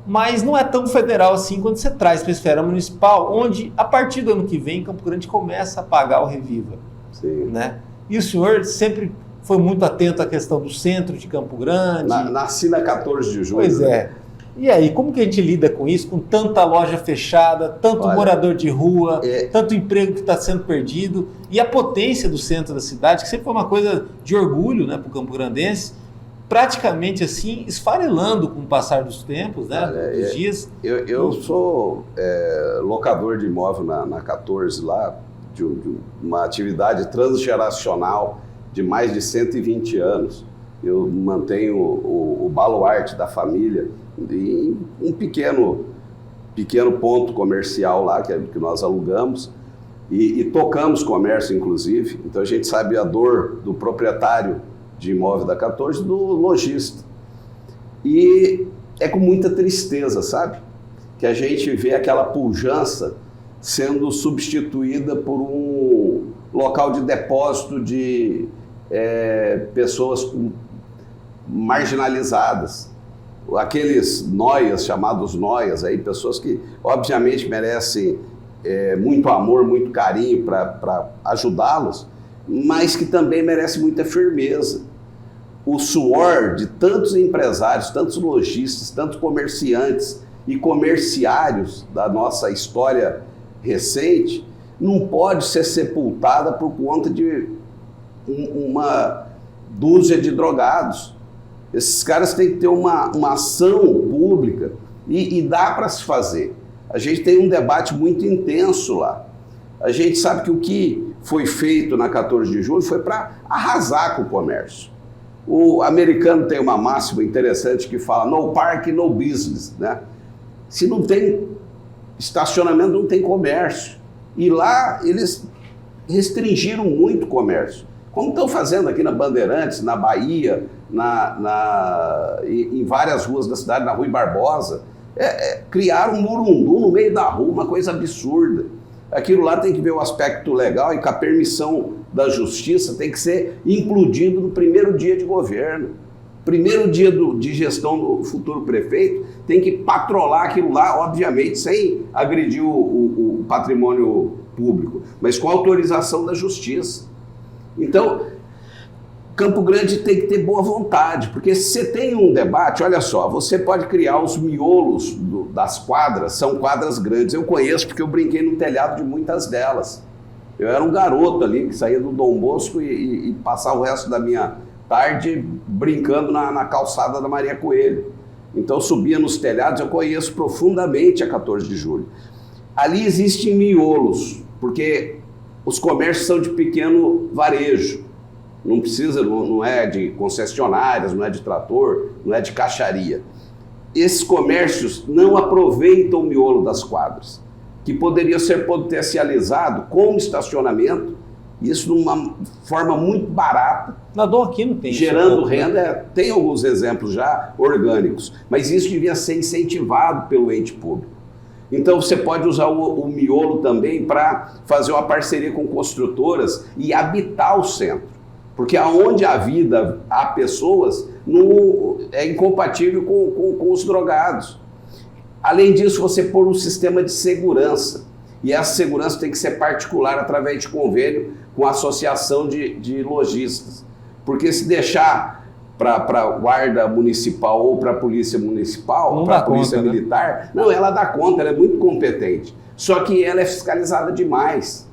Mas não é tão federal assim quando você traz para a esfera municipal, onde, a partir do ano que vem, Campo Grande começa a pagar o Reviva. Né? E o senhor sempre foi muito atento à questão do centro de Campo Grande. Nasci na 14 de julho. Pois é. E aí, como que a gente lida com isso, com tanta loja fechada, tanto morador de rua, tanto emprego que está sendo perdido, e a potência do centro da cidade, que sempre foi uma coisa de orgulho, né, para o campo-grandense, praticamente assim, esfarelando com o passar dos tempos, né, dos dias. Eu sou locador de imóvel na 14 lá, de uma atividade transgeracional de mais de 120 anos. Eu mantenho o baluarte da família e um pequeno pequeno ponto comercial lá, que nós alugamos, e tocamos comércio, inclusive. Então a gente sabe a dor do proprietário de imóvel da 14, do lojista. E é com muita tristeza, sabe? Que a gente vê aquela pujança sendo substituída por um local de depósito de pessoas marginalizadas. Aqueles noias, chamados noias, aí, pessoas que obviamente merecem muito amor, muito carinho para ajudá-los, mas que também merecem muita firmeza. O suor de tantos empresários, tantos lojistas, tantos comerciantes e comerciários da nossa história recente não pode ser sepultada por conta de uma dúzia de drogados. Esses caras têm que ter uma ação pública e dá para se fazer. A gente tem um debate muito intenso lá. A gente sabe que o que foi feito na 14 de julho foi para arrasar com o comércio. O americano tem uma máxima interessante que fala no parking, no business, né? Se não tem estacionamento, não tem comércio. E lá eles restringiram muito o comércio. Como estão fazendo aqui na Bandeirantes, na Bahia, em várias ruas da cidade, na Rui Barbosa. Criaram um murundu no meio da rua, uma coisa absurda. Aquilo lá tem que ver o aspecto legal e com a permissão da justiça tem que ser implodido no primeiro dia de governo. Primeiro dia de gestão do futuro prefeito tem que patrolar aquilo lá, obviamente, sem agredir o patrimônio público, mas com autorização da justiça. Então, Campo Grande tem que ter boa vontade, porque se você tem um debate, olha só, você pode criar os miolos das quadras, são quadras grandes, eu conheço porque eu brinquei no telhado de muitas delas. Eu era um garoto ali que saía do Dom Bosco e passava o resto da minha tarde brincando na calçada da Maria Coelho. Então eu subia nos telhados, eu conheço profundamente a 14 de julho. Ali existem miolos, porque os comércios são de pequeno varejo. Não precisa, não é de concessionárias, não é de trator, não é de caixaria. Esses comércios não aproveitam o miolo das quadras, que poderia ser potencializado com estacionamento, isso de uma forma muito barata. Na Dom Aquino tem. Gerando renda, tem alguns exemplos já orgânicos, mas isso devia ser incentivado pelo ente público. Então você pode usar o miolo também para fazer uma parceria com construtoras e habitar o centro. Porque aonde há vida, há pessoas, é incompatível com os drogados. Além disso, você pôr um sistema de segurança. E essa segurança tem que ser particular através de convênio com a associação de lojistas. Porque se deixar para a guarda municipal ou para a polícia municipal, para a polícia militar, não, ela dá conta, ela é muito competente. Só que ela é fiscalizada demais.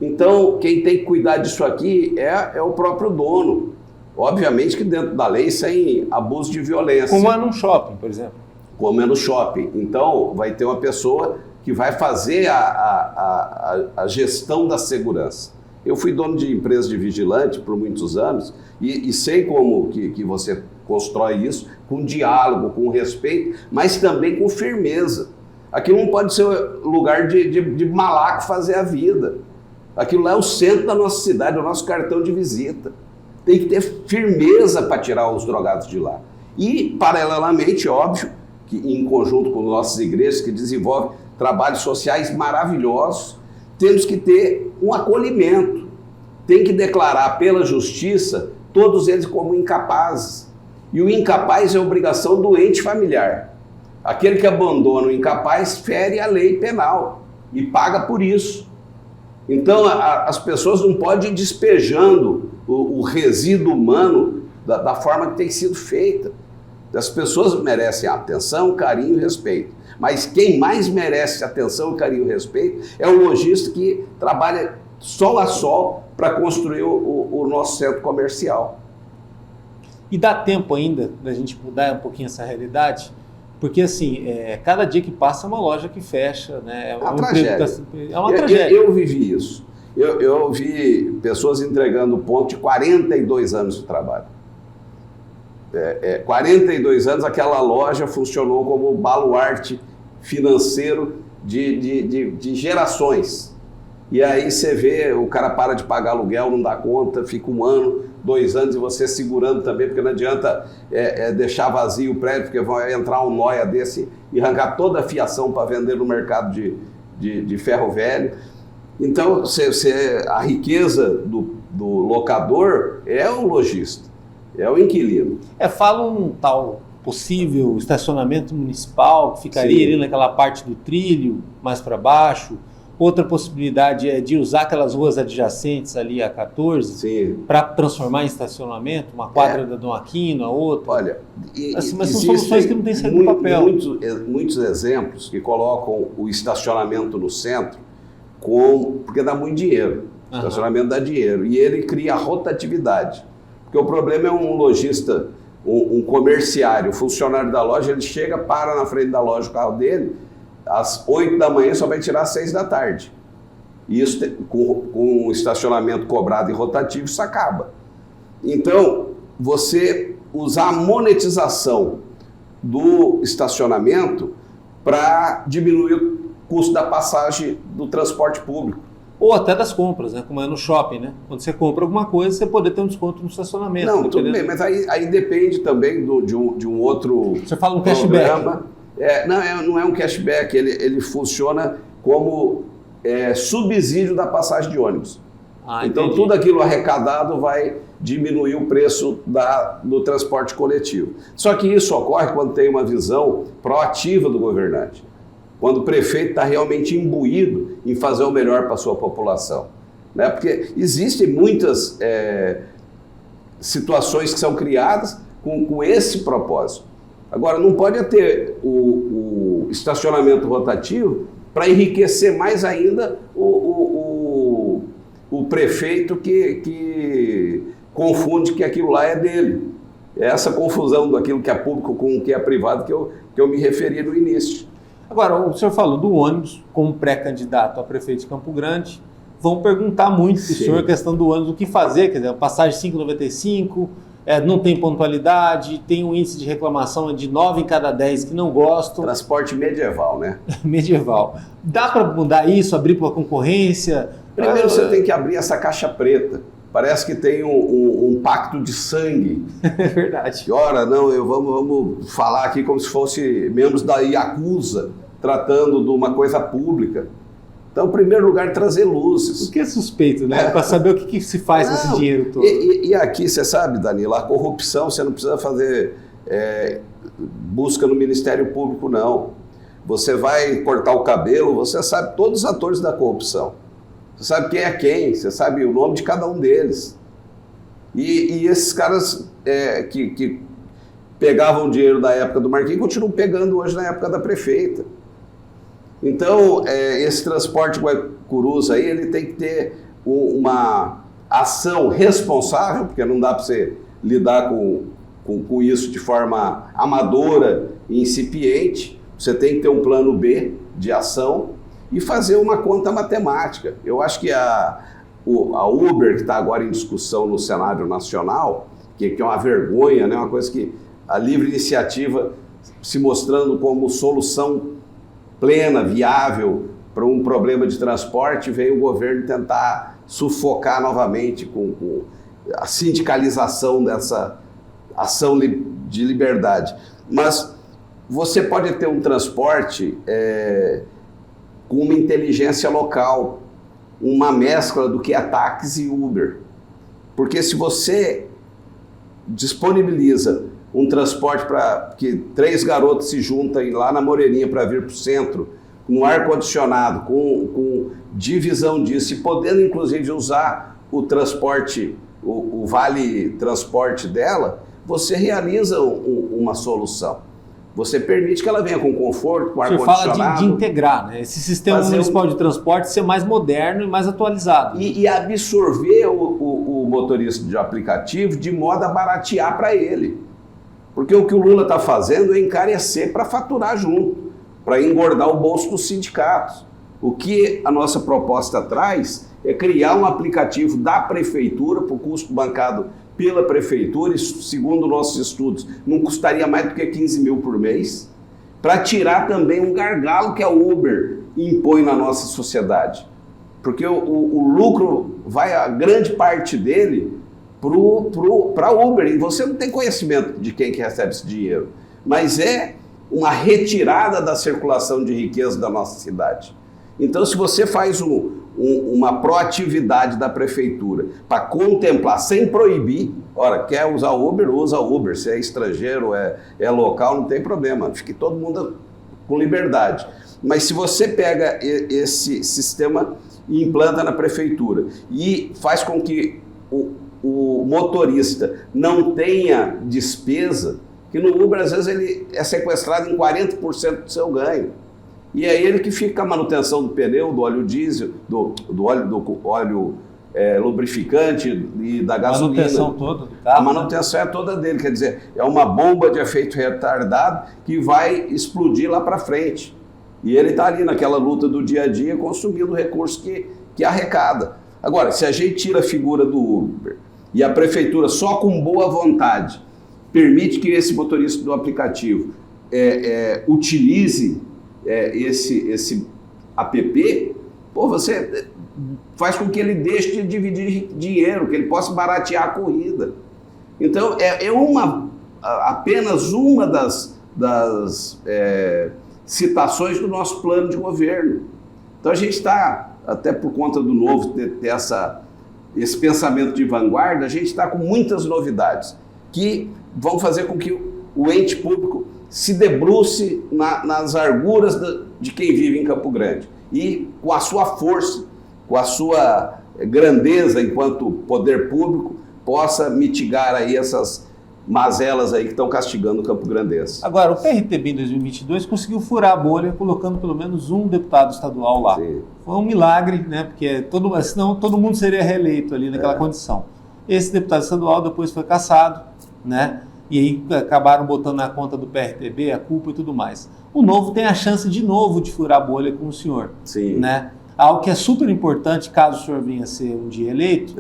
Então, quem tem que cuidar disso aqui é o próprio dono. Obviamente que dentro da lei, sem abuso de violência. Como é num shopping, por exemplo. Como é no shopping. Então, vai ter uma pessoa que vai fazer a gestão da segurança. Eu fui dono de empresa de vigilante por muitos anos e sei como que você constrói isso com diálogo, com respeito, mas também com firmeza. Aquilo não pode ser lugar de malaco fazer a vida. Aquilo lá é o centro da nossa cidade, é o nosso cartão de visita. Tem que ter firmeza para tirar os drogados de lá. E, paralelamente, óbvio, que em conjunto com nossas igrejas que desenvolvem trabalhos sociais maravilhosos, temos que ter um acolhimento. Tem que declarar pela justiça todos eles como incapazes. E o incapaz é obrigação do ente familiar. Aquele que abandona o incapaz fere a lei penal e paga por isso. Então, as pessoas não podem ir despejando o resíduo humano da forma que tem sido feita. As pessoas merecem atenção, carinho e respeito. Mas quem mais merece atenção, carinho e respeito é o lojista que trabalha sol a sol para construir o nosso centro comercial. E dá tempo ainda da gente mudar um pouquinho essa realidade? Porque, assim, cada dia que passa é uma loja que fecha, né? É uma tragédia. É uma tragédia. Eu vivi isso. Eu vi pessoas entregando ponto de 42 anos de trabalho. 42 anos aquela loja funcionou como baluarte financeiro de gerações. E aí você vê, o cara para de pagar aluguel, não dá conta, fica 1 ano, 2 anos, e você segurando também, porque não adianta deixar vazio o prédio, porque vai entrar um nóia desse e arrancar toda a fiação para vender no mercado de ferro velho. Então, a riqueza do locador é o lojista, é o inquilino. Fala um tal possível estacionamento municipal, que ficaria ali naquela parte do trilho, mais para baixo. Outra possibilidade é de usar aquelas ruas adjacentes ali a 14 para transformar em estacionamento, uma quadra da Dom Aquino, a outra. Olha, assim, mas são soluções que não têm saído do papel. Muitos exemplos que colocam o estacionamento no centro, porque dá muito dinheiro. O estacionamento dá dinheiro. E ele cria rotatividade. Porque o problema é um lojista, um comerciário, um funcionário da loja, ele chega, para na frente da loja o carro dele, às 8 da manhã só vai tirar às 6 da tarde. E isso, com o estacionamento cobrado e rotativo, isso acaba. Então, você usar a monetização do estacionamento para diminuir o custo da passagem do transporte público. Ou até das compras, né? Como é no shopping, né? Quando você compra alguma coisa, você poder ter um desconto no estacionamento. Não, tudo bem, mas aí depende também de um outro... Você fala um cashback. Não é um cashback, ele funciona como subsídio da passagem de ônibus. Então, entendi. Tudo aquilo arrecadado vai diminuir o preço do transporte coletivo. Só que isso ocorre quando tem uma visão proativa do governante, quando o prefeito está realmente imbuído em fazer o melhor para a sua população. Né? Porque existem muitas situações que são criadas com esse propósito. Agora, não pode ter o estacionamento rotativo para enriquecer mais ainda o prefeito que confunde que aquilo lá é dele. É essa confusão daquilo que é público com o que é privado que eu me referi no início. Agora, o senhor falou do ônibus como pré-candidato a prefeito de Campo Grande. Vão perguntar muito para o senhor a questão do ônibus, o que fazer, quer dizer, a passagem 5,95... não tem pontualidade, tem um índice de reclamação de 9 em cada 10 que não gostam. Transporte medieval, né? Medieval. Dá para mudar isso, abrir para a concorrência? Primeiro você tem que abrir essa caixa preta. Parece que tem um pacto de sangue. É verdade. Ora, não, vamos falar aqui como se fosse membros da Yakuza, tratando de uma coisa pública. Então, em primeiro lugar, trazer luzes. O que é suspeito, né? Para saber o que se faz com esse dinheiro todo. E aqui, você sabe, Danilo, a corrupção, você não precisa fazer busca no Ministério Público, não. Você vai cortar o cabelo, você sabe todos os atores da corrupção. Você sabe quem é quem, você sabe o nome de cada um deles. E esses caras que pegavam dinheiro da época do Marquinhos continuam pegando hoje na época da prefeita. Então, esse transporte Guaicuruza aí, ele tem que ter uma ação responsável, porque não dá para você lidar com isso de forma amadora e incipiente. Você tem que ter um plano B de ação e fazer uma conta matemática. Eu acho que a Uber, que está agora em discussão no cenário nacional, que é uma vergonha, né? Uma coisa que a livre iniciativa se mostrando como solução plena, viável para um problema de transporte, veio o governo tentar sufocar novamente com a sindicalização dessa ação de liberdade. Mas você pode ter um transporte com uma inteligência local, uma mescla do que é táxi e Uber. Porque se você disponibiliza um transporte para que 3 garotos se juntem lá na Moreninha para vir para o centro, com ar-condicionado, com divisão disso, e podendo inclusive usar o transporte, o vale transporte dela, você realiza uma solução. Você permite que ela venha com conforto, com ar-condicionado. Você fala de integrar, né? Esse sistema municipal de transporte ser mais moderno e mais atualizado. E absorver o motorista de aplicativo de modo a baratear para ele. Porque o que o Lula está fazendo é encarecer para faturar junto, para engordar o bolso dos sindicatos. O que a nossa proposta traz é criar um aplicativo da prefeitura, por custo bancado pela prefeitura, e segundo nossos estudos, não custaria mais do que 15 mil por mês, para tirar também um gargalo que a Uber impõe na nossa sociedade. Porque o lucro vai, a grande parte dele, para a Uber, e você não tem conhecimento de quem que recebe esse dinheiro, mas é uma retirada da circulação de riqueza da nossa cidade. Então, se você faz uma proatividade da prefeitura para contemplar, sem proibir, ora, quer usar Uber, usa Uber, se é estrangeiro, é local, não tem problema, fique todo mundo com liberdade. Mas se você pega esse sistema e implanta na prefeitura e faz com que o motorista não tenha despesa, que no Uber às vezes ele é sequestrado em 40% do seu ganho. E é ele que fica com a manutenção do pneu, do óleo diesel, do óleo lubrificante e da gasolina. A manutenção toda do carro. A manutenção é toda dele, quer dizer, é uma bomba de efeito retardado que vai explodir lá para frente. E ele está ali naquela luta do dia a dia, consumindo o recurso que arrecada. Agora, se a gente tira a figura do Uber e a prefeitura só com boa vontade permite que esse motorista do aplicativo utilize esse app, você faz com que ele deixe de dividir dinheiro, que ele possa baratear a corrida. Então, apenas uma das citações do nosso plano de governo. Então, a gente está, até por conta do Novo ter esse pensamento de vanguarda, a gente está com muitas novidades que vão fazer com que o ente público se debruce nas arguras de quem vive em Campo Grande e com a sua força, com a sua grandeza enquanto poder público, possa mitigar aí essas mazelas aí que estão castigando o Campo Grandense. Agora, o PRTB em 2022 conseguiu furar a bolha colocando pelo menos um deputado estadual lá. Sim. Foi um milagre, né? Porque senão todo mundo seria reeleito ali naquela condição. Esse deputado estadual depois foi cassado, né? E aí acabaram botando na conta do PRTB a culpa e tudo mais. O Novo tem a chance de novo de furar a bolha com o senhor. Sim. Né? Algo que é super importante caso o senhor venha a ser um dia eleito,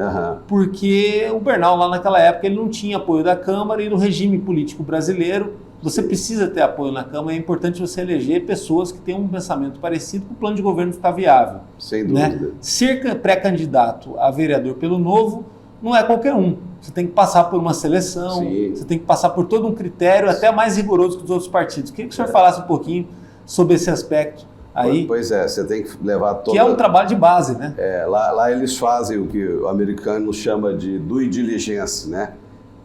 porque o Bernal lá naquela época ele não tinha apoio da Câmara e no regime político brasileiro você precisa ter apoio na Câmara, é importante você eleger pessoas que tenham um pensamento parecido para o plano de governo ficar viável. Sem dúvida. Né? Ser pré-candidato a vereador pelo Novo não é qualquer um. Você tem que passar por uma seleção, Sim. Você tem que passar por todo um critério até mais rigoroso que os outros partidos. Queria que o senhor falasse um pouquinho sobre esse aspecto aí. Pois é, você tem que levar toda... Que é um trabalho de base, né? Lá eles fazem o que o americano chama de due diligence, né?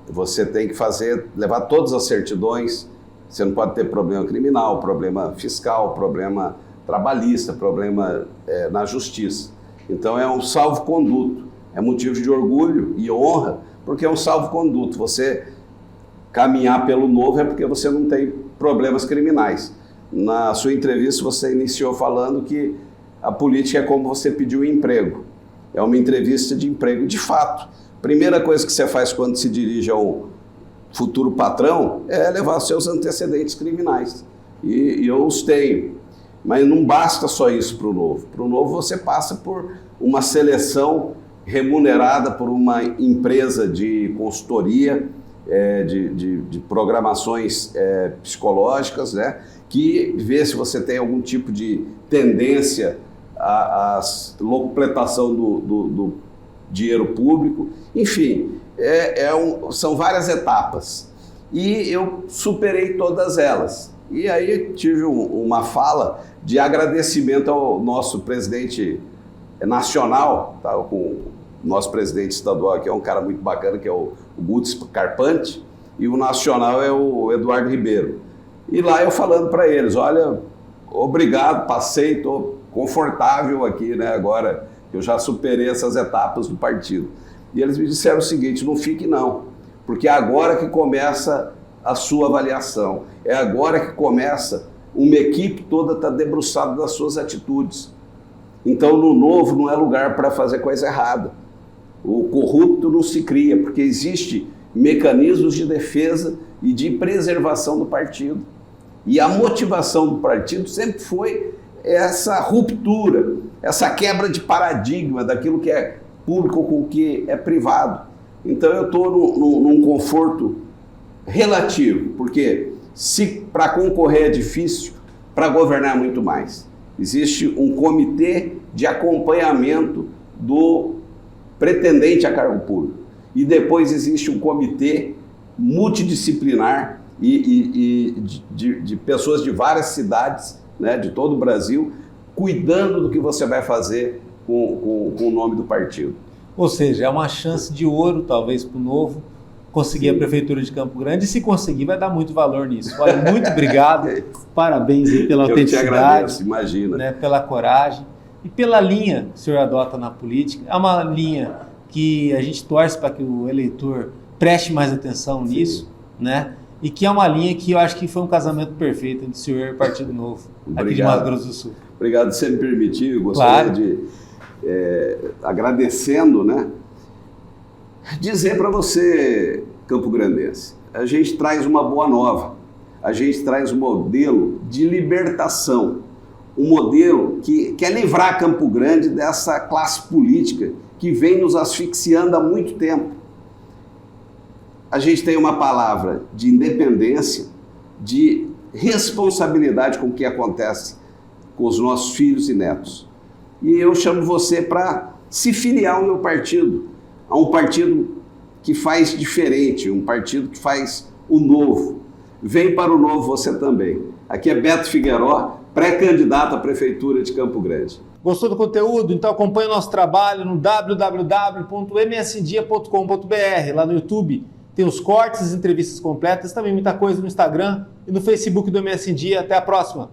Você tem que levar todas as certidões, você não pode ter problema criminal, problema fiscal, problema trabalhista, problema na justiça. Então é um salvo-conduto, é motivo de orgulho e honra, porque é um salvo-conduto. Você caminhar pelo Novo é porque você não tem problemas criminais. Na sua entrevista você iniciou falando que a política é como você pedir um emprego. É uma entrevista de emprego de fato. Primeira coisa que você faz quando se dirige ao futuro patrão é levar seus antecedentes criminais. E eu os tenho. Mas não basta só isso para o Novo. Para o Novo você passa por uma seleção remunerada por uma empresa de consultoria, de programações psicológicas, né? Que vê se você tem algum tipo de tendência à locupletação do dinheiro público. Enfim, são várias etapas. E eu superei todas elas. E aí tive uma fala de agradecimento ao nosso presidente nacional, tá, com o nosso presidente estadual, que é um cara muito bacana, que é o Guts Carpante, e o nacional é o Eduardo Ribeiro. E lá eu falando para eles, olha, obrigado, passei, estou confortável aqui, né, agora eu já superei essas etapas do partido. E eles me disseram o seguinte, não fique não, porque é agora que começa a sua avaliação, é agora que começa uma equipe toda estar debruçada das suas atitudes. Então no Novo não é lugar para fazer coisa errada. O corrupto não se cria, porque existe mecanismos de defesa e de preservação do partido. E a motivação do partido sempre foi essa ruptura, essa quebra de paradigma daquilo que é público com o que é privado. Então eu estou num conforto relativo, porque Se para concorrer é difícil, para governar é muito mais. Existe um comitê de acompanhamento do pretendente a cargo público. E depois existe um comitê multidisciplinar de pessoas de várias cidades, né, de todo o Brasil, cuidando do que você vai fazer com o nome do partido. Ou seja, é uma chance de ouro, talvez, para o Novo conseguir a Prefeitura de Campo Grande, e se conseguir vai dar muito valor nisso. Olha, muito obrigado, parabéns aí pela autenticidade. Eu te agradeço, imagina. Né, pela coragem e pela linha que o senhor adota na política. É uma linha que a gente torce para que o eleitor preste mais atenção nisso, né? E que é uma linha que eu acho que foi um casamento perfeito entre o senhor e o Partido Novo, aqui de Mato Grosso do Sul. Obrigado, se me permitir, eu gostaria de, agradecendo, né, dizer para você, campograndense, a gente traz uma boa nova, a gente traz um modelo de libertação, um modelo que quer livrar Campo Grande dessa classe política que vem nos asfixiando há muito tempo. A gente tem uma palavra de independência, de responsabilidade com o que acontece com os nossos filhos e netos. E eu chamo você para se filiar ao meu partido, a um partido que faz diferente, um partido que faz o novo. Vem para o novo você também. Aqui é Beto Figueiró, pré-candidato à Prefeitura de Campo Grande. Gostou do conteúdo? Então acompanhe o nosso trabalho no www.msdia.com.br, lá no YouTube. Tem os cortes, as entrevistas completas, também muita coisa no Instagram e no Facebook do MS Dia. Até a próxima!